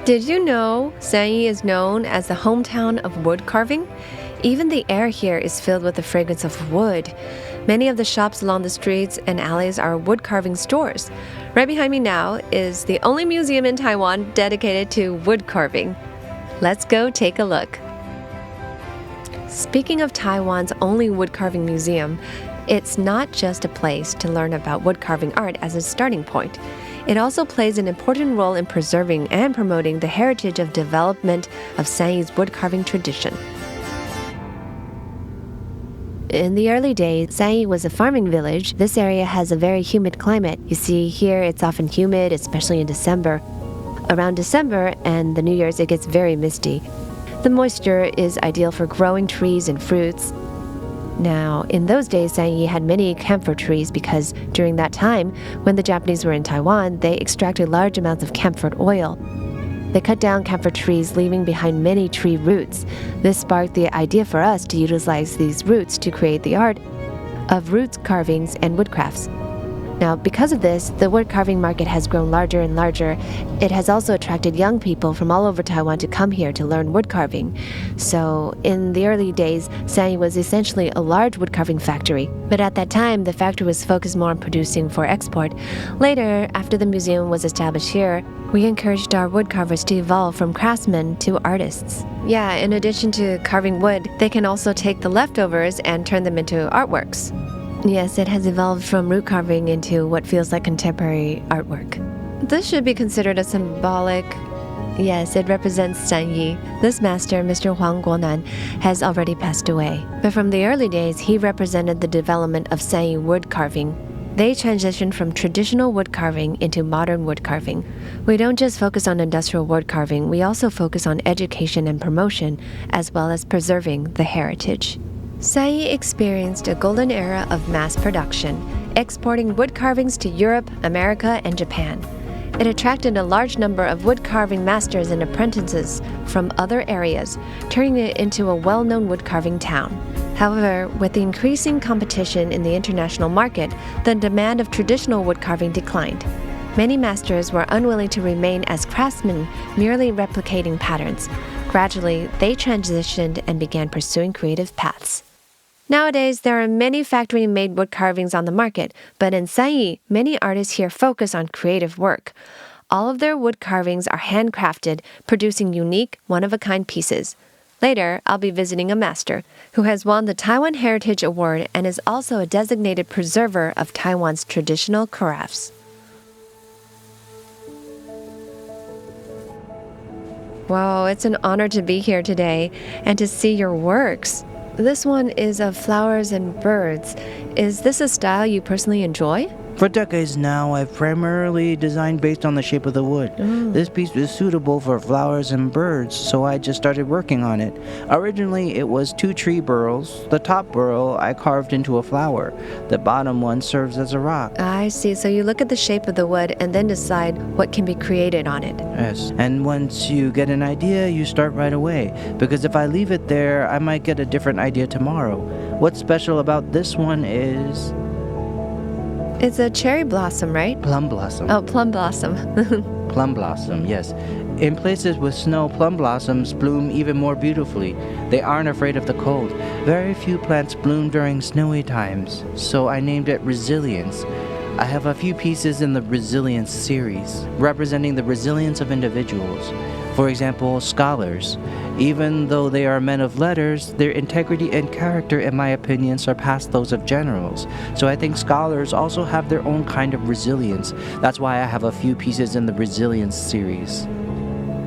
Did you know Sanyi is known as the hometown of wood carving? Even the air here is filled with the fragrance of wood. Many of the shops along the streets and alleys are wood carving stores. Right behind me now is the only museum in Taiwan dedicated to wood carving. Let's go take a look. Speaking of Taiwan's only wood carving museum, it's not just a place to learn about wood carving art as a starting point. It also plays an important role in preserving and promoting the heritage of development of Sanyi's wood carving tradition. In the early days, Sanyi was a farming village. This area has a very humid climate. You see here it's often humid, especially in December. Around December and the New Year's, it gets very misty. The moisture is ideal for growing trees and fruits. Now, in those days, Sanyi had many camphor trees because during that time, when the Japanese were in Taiwan, they extracted large amounts of camphor oil. They cut down camphor trees, leaving behind many tree roots. This sparked the idea for us to utilize these roots to create the art of roots carvings and woodcrafts. Now, because of this, the wood carving market has grown larger and larger. It has also attracted young people from all over Taiwan to come here to learn wood carving. So, in the early days, Sanyi was essentially a large wood carving factory. But at that time, the factory was focused more on producing for export. Later, after the museum was established here, we encouraged our wood carvers to evolve from craftsmen to artists. Yeah, in addition to carving wood, they can also take the leftovers and turn them into artworks. Yes, it has evolved from root carving into what feels like contemporary artwork. This should be considered a symbolic. Yes, it represents Sanyi. This master, Mr. Huang Guonan, has already passed away. But from the early days, he represented the development of Sanyi wood carving. They transitioned from traditional wood carving into modern wood carving. We don't just focus on industrial wood carving, we also focus on education and promotion, as well as preserving the heritage. Sanyi experienced a golden era of mass production, exporting wood carvings to Europe, America, and Japan. It attracted a large number of wood carving masters and apprentices from other areas, turning it into a well-known wood carving town. However, with the increasing competition in the international market, the demand of traditional wood carving declined. Many masters were unwilling to remain as craftsmen, merely replicating patterns. Gradually, they transitioned and began pursuing creative paths. Nowadays, there are many factory-made wood carvings on the market, but in Sanyi, many artists here focus on creative work. All of their wood carvings are handcrafted, producing unique, one-of-a-kind pieces. Later, I'll be visiting a master who has won the Taiwan Heritage Award and is also a designated preserver of Taiwan's traditional crafts. Wow, it's an honor to be here today and to see your works. This one is of flowers and birds. Is this a style you personally enjoy? For decades now, I've primarily designed based on the shape of the wood. This piece is suitable for flowers and birds, so I just started working on it. Originally, it was 2 tree burls. The top burl I carved into a flower. The bottom one serves as a rock. I see. So you look at the shape of the wood and then decide what can be created on it. Yes, and once you get an idea, you start right away. Because if I leave it there, I might get a different idea tomorrow. What's special about this one is... It's a cherry blossom, right? Plum blossom. Oh, plum blossom. Plum blossom, yes. In places with snow, plum blossoms bloom even more beautifully. They aren't afraid of the cold. Very few plants bloom during snowy times, so I named it Resilience. I have a few pieces in the Resilience series, representing the resilience of individuals. For example, scholars. Even though they are men of letters, their integrity and character, in my opinion, surpass those of generals. So I think scholars also have their own kind of resilience. That's why I have a few pieces in the Resilience series.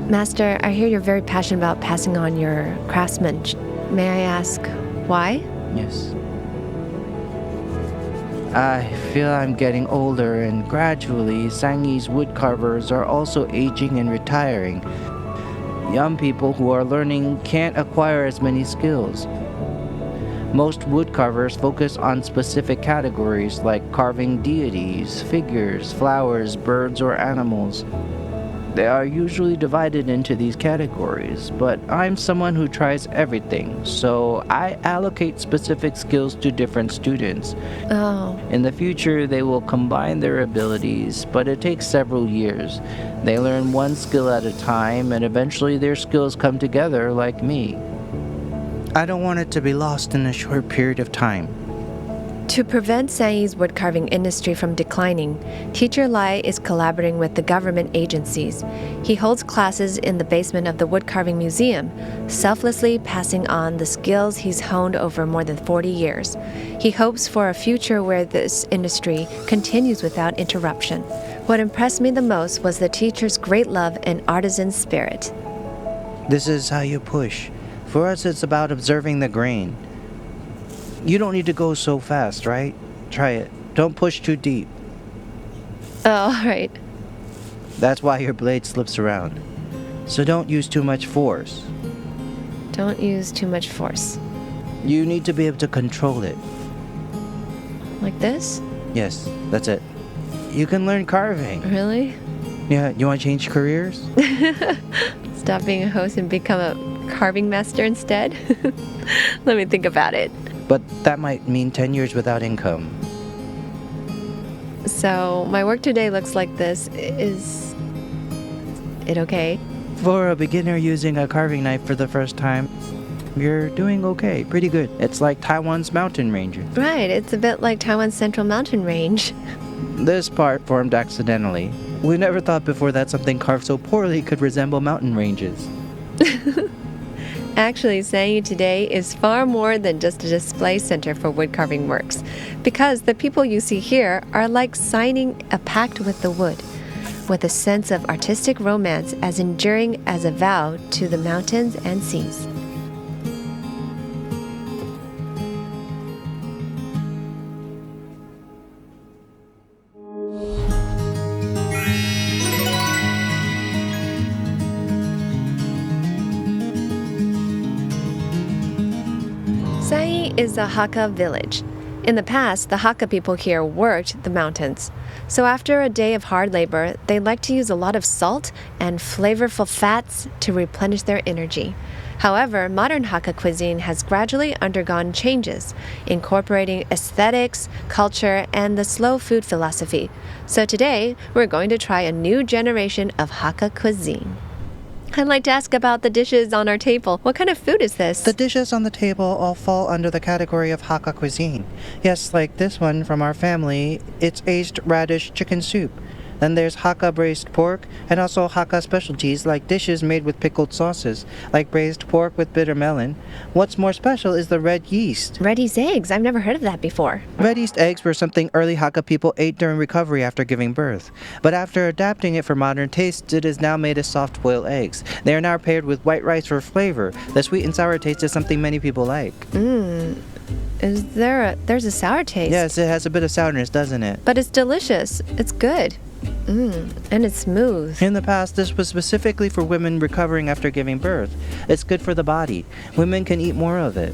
Master, I hear you're very passionate about passing on your craftsmanship. May I ask why? Yes. I feel I'm getting older, and gradually, Sanyi's woodcarvers are also aging and retiring. Young people who are learning can't acquire as many skills. Most woodcarvers focus on specific categories like carving deities, figures, flowers, birds, or animals. They are usually divided into these categories, but I'm someone who tries everything, so I allocate specific skills to different students. Oh, In the future, they will combine their abilities, but it takes several years. They learn one skill at a time, and eventually their skills come together like me. I don't want it to be lost in a short period of time. to prevent Sanyi's woodcarving industry from declining, Teacher Lai is collaborating with the government agencies. He holds classes in the basement of the Woodcarving Museum, selflessly passing on the skills he's honed over more than 40 years. He hopes for a future where this industry continues without interruption. What impressed me the most was the teacher's great love and artisan spirit. This is how you push. For us, it's about observing the grain. You don't need to go so fast, right? Try it. Don't push too deep. Oh, all right. That's why your blade slips around. So don't use too much force. Don't use too much force. You need to be able to control it. Like this? Yes, that's it. You can learn carving. Really? Yeah, you want to change careers? Stop being a host and become a carving master instead? Let me think about it. But that might mean 10 years without income. So, my work today looks like this. Is it okay? For a beginner using a carving knife for the first time, you're doing okay, pretty good. It's like Taiwan's mountain ranges. Right, it's a bit like Taiwan's Central Mountain Range. This part formed accidentally. We never thought before that something carved so poorly could resemble mountain ranges. Actually, Sanyi today is far more than just a display center for woodcarving works, because the people you see here are like signing a pact with the wood, with a sense of artistic romance as enduring as a vow to the mountains and seas. Sanyi is a Hakka village. In the past, the Hakka people here worked the mountains. So after a day of hard labor, they like to use a lot of salt and flavorful fats to replenish their energy. However, modern Hakka cuisine has gradually undergone changes, incorporating aesthetics, culture, and the slow food philosophy. So today, we're going to try a new generation of Hakka cuisine. I'd like to ask about the dishes on our table. What kind of food is this? The dishes on the table all fall under the category of Hakka cuisine. Yes, like this one from our family, it's aged radish chicken soup. Then there's Hakka braised pork, and also Hakka specialties like dishes made with pickled sauces, like braised pork with bitter melon. What's more special is the red yeast. Red yeast eggs. I've never heard of that before. Red yeast eggs were something early Hakka people ate during recovery after giving birth. But after adapting it for modern tastes, it is now made as soft-boiled eggs. They are now paired with white rice for flavor. The sweet and sour taste is something many people like. There's a sour taste? Yes, it has a bit of sourness, doesn't it? But it's delicious. It's good. And it's smooth. In the past, this was specifically for women recovering after giving birth. It's good for the body. Women can eat more of it.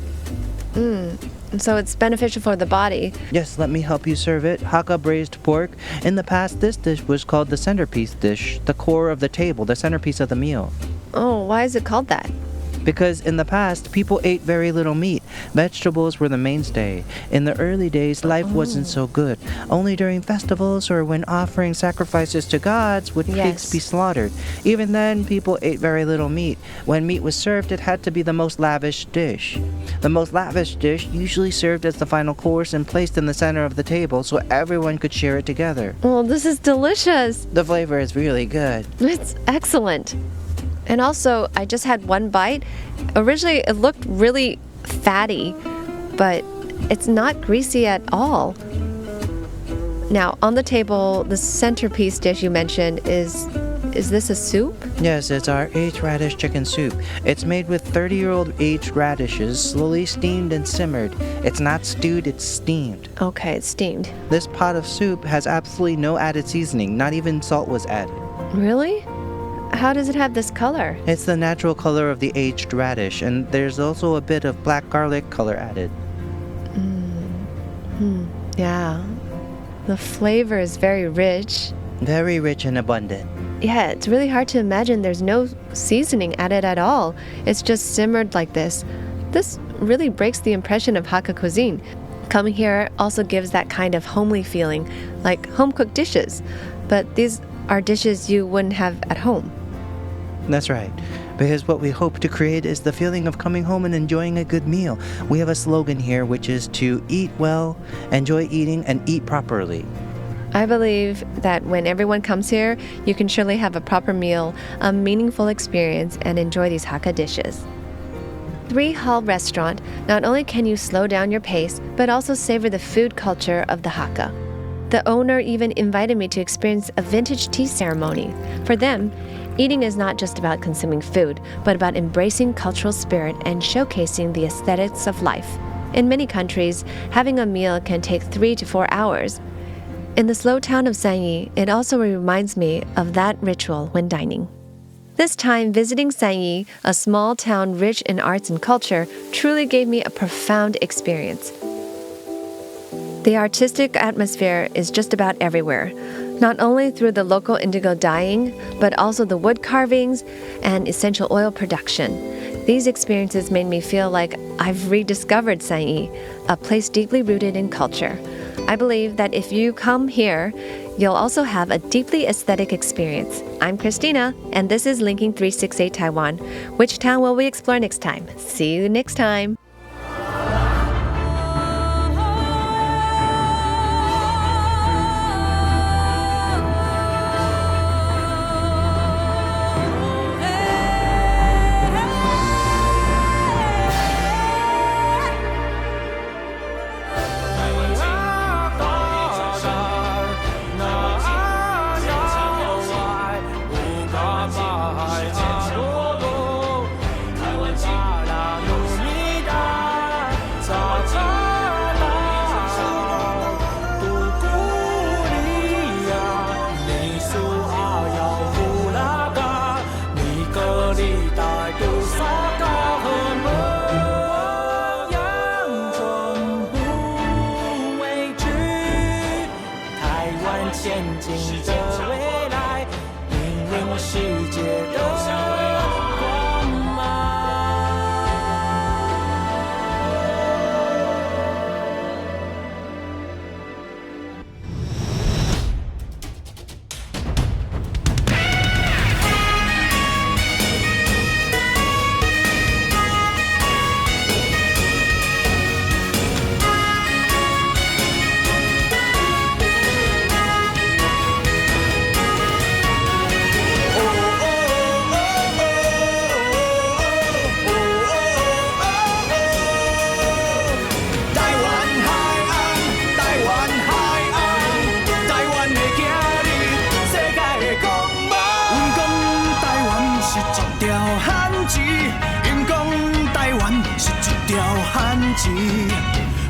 So it's beneficial for the body. Yes, let me help you serve it. Hakka braised pork. In the past, this dish was called the centerpiece dish, the core of the table, the centerpiece of the meal. Oh, why is it called that? Because in the past, people ate very little meat. Vegetables were the mainstay. In the early days, life wasn't so good. Only during festivals or when offering sacrifices to gods would pigs be slaughtered. Even then, people ate very little meat. When meat was served, it had to be the most lavish dish. The most lavish dish usually served as the final course and placed in the center of the table so everyone could share it together. Well, this is delicious. The flavor is really good. It's excellent. And also, I just had one bite. Originally, it looked really fatty, but it's not greasy at all. Now, on the table, the centerpiece dish you mentioned is this a soup? Yes, it's our aged radish chicken soup. It's made with 30-year-old aged radishes, slowly steamed and simmered. It's not stewed, it's steamed. Okay, it's steamed. This pot of soup has absolutely no added seasoning, not even salt was added. Really? How does it have this color? It's the natural color of the aged radish, and there's also a bit of black garlic color added. Yeah. The flavor is very rich. Very rich and abundant. Yeah, it's really hard to imagine there's no seasoning added at all. It's just simmered like this. This really breaks the impression of Hakka cuisine. Coming here also gives that kind of homely feeling, like home-cooked dishes. But these are dishes you wouldn't have at home. That's right. Because what we hope to create is the feeling of coming home and enjoying a good meal. We have a slogan here, which is to eat well, enjoy eating, and eat properly. I believe that when everyone comes here, you can surely have a proper meal, a meaningful experience, and enjoy these Hakka dishes. 3 Hall Restaurant, not only can you slow down your pace, but also savor the food culture of the Hakka. The owner even invited me to experience a vintage tea ceremony. For them, eating is not just about consuming food, but about embracing cultural spirit and showcasing the aesthetics of life. In many countries, having a meal can take 3 to 4 hours. In the slow town of Sanyi, it also reminds me of that ritual when dining. This time, visiting Sanyi, a small town rich in arts and culture, truly gave me a profound experience. The artistic atmosphere is just about everywhere, not only through the local indigo dyeing, but also the wood carvings and essential oil production. These experiences made me feel like I've rediscovered Sanyi, a place deeply rooted in culture. I believe that if you come here, you'll also have a deeply aesthetic experience. I'm Christina, and this is Linking368 Taiwan. Which town will we explore next time? See you next time!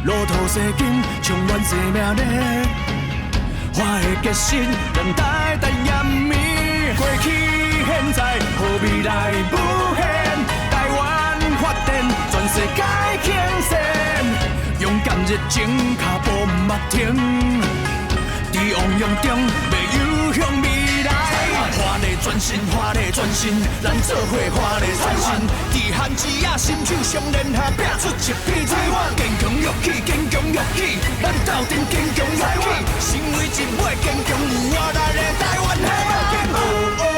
路途西经，充满生命力。我的决心，让代代延绵。过去、现在，和未来无限。台湾发展，全世界倾斜。勇敢热情，脚步不停。在汪洋中，要游向未来。华丽转身，华丽转身，咱做伙华丽转身。伫汉子啊，心手相连下，拼出一片台湾。坚强勇气，坚强勇气，咱斗阵坚强勇气，成为一尾坚强有活力的台湾海。